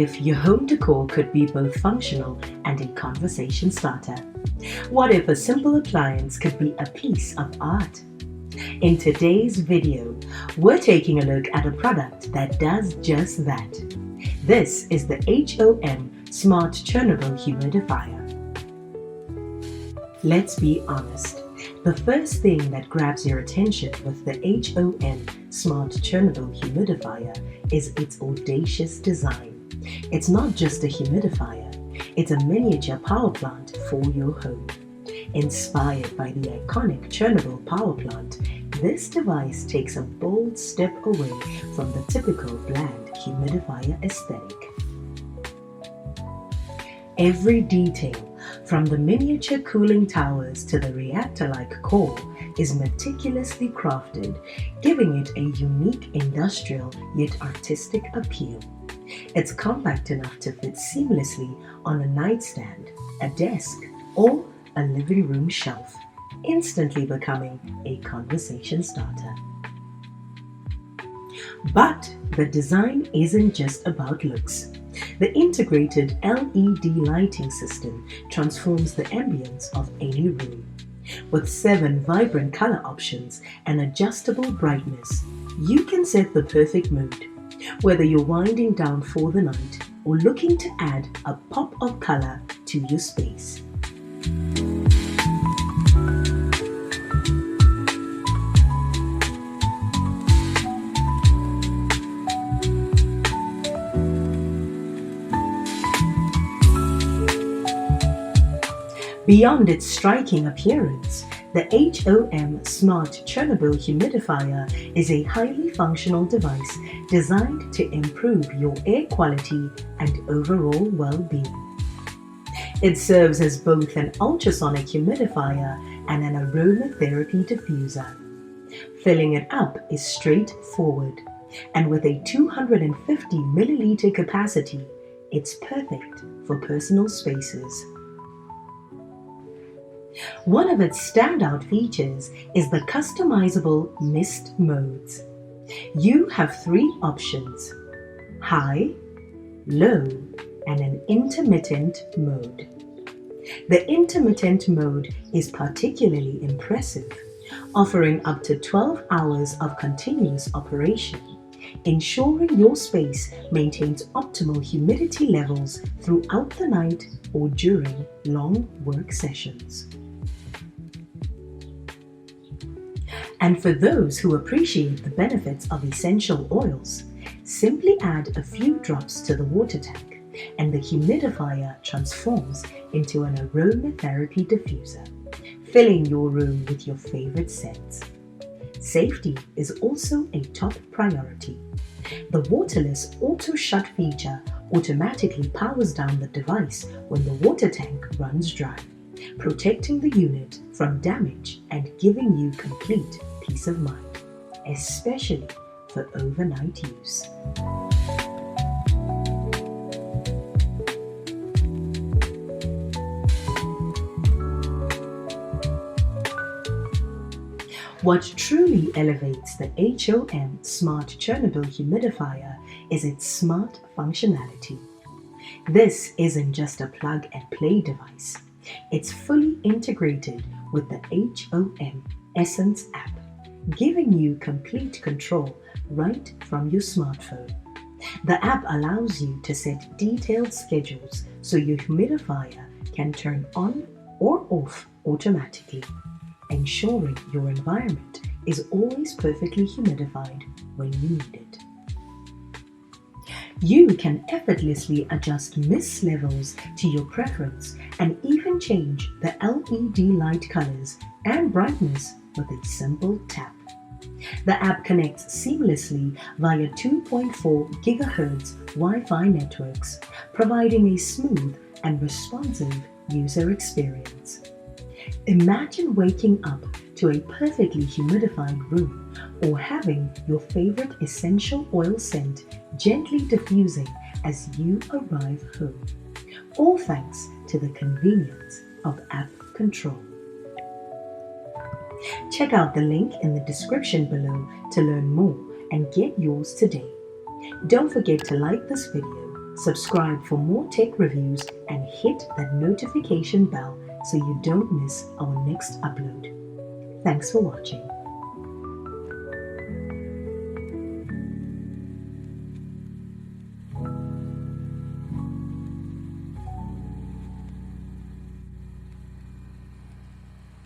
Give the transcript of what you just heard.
if your home decor could be both functional and a conversation starter? What if a simple appliance could be a piece of art? In today's video, we're taking a look at a product that does just that. This is the HOM Smart Chernobyl Humidifier. Let's be honest. The first thing that grabs your attention with the HOM Smart Chernobyl Humidifier is its audacious design. It's not just a humidifier, it's a miniature power plant for your home. Inspired by the iconic Chernobyl power plant, this device takes a bold step away from the typical bland humidifier aesthetic. Every detail, from the miniature cooling towers to the reactor-like core, is meticulously crafted, giving it a unique industrial yet artistic appeal. It's compact enough to fit seamlessly on a nightstand, a desk, or a living room shelf, instantly becoming a conversation starter. But the design isn't just about looks. The integrated LED lighting system transforms the ambience of any room. With 7 vibrant color options and adjustable brightness, you can set the perfect mood. Whether you're winding down for the night or looking to add a pop of color to your space. Beyond its striking appearance, the HOM Smart Chernobyl Humidifier is a highly functional device designed to improve your air quality and overall well-being. It serves as both an ultrasonic humidifier and an aromatherapy diffuser. Filling it up is straightforward, and with a 250 milliliter capacity, it's perfect for personal spaces. One of its standout features is the customizable mist modes. You have 3 options: high, low, and an intermittent mode. The intermittent mode is particularly impressive, offering up to 12 hours of continuous operation, ensuring your space maintains optimal humidity levels throughout the night or during long work sessions. And for those who appreciate the benefits of essential oils, simply add a few drops to the water tank, and the humidifier transforms into an aromatherapy diffuser, filling your room with your favorite scents. Safety is also a top priority. The waterless auto-shut feature automatically powers down the device when the water tank runs dry, protecting the unit from damage and giving you complete peace of mind, especially for overnight use. What truly elevates the HOM Smart Chernobyl Humidifier is its smart functionality. This isn't just a plug-and-play device. It's fully integrated with the HOM Essence app, giving you complete control right from your smartphone. The app allows you to set detailed schedules so your humidifier can turn on or off automatically, ensuring your environment is always perfectly humidified when you need it. You can effortlessly adjust mist levels to your preference and even change the LED light colors and brightness with a simple tap. The app connects seamlessly via 2.4 GHz Wi-Fi networks, providing a smooth and responsive user experience. Imagine waking up to a perfectly humidified room or having your favorite essential oil scent gently diffusing as you arrive home, all thanks to the convenience of app control. Check out the link in the description below to learn more and get yours today. Don't forget to like this video, Subscribe for more tech reviews and hit that notification bell so you don't miss our next upload. Thanks for watching.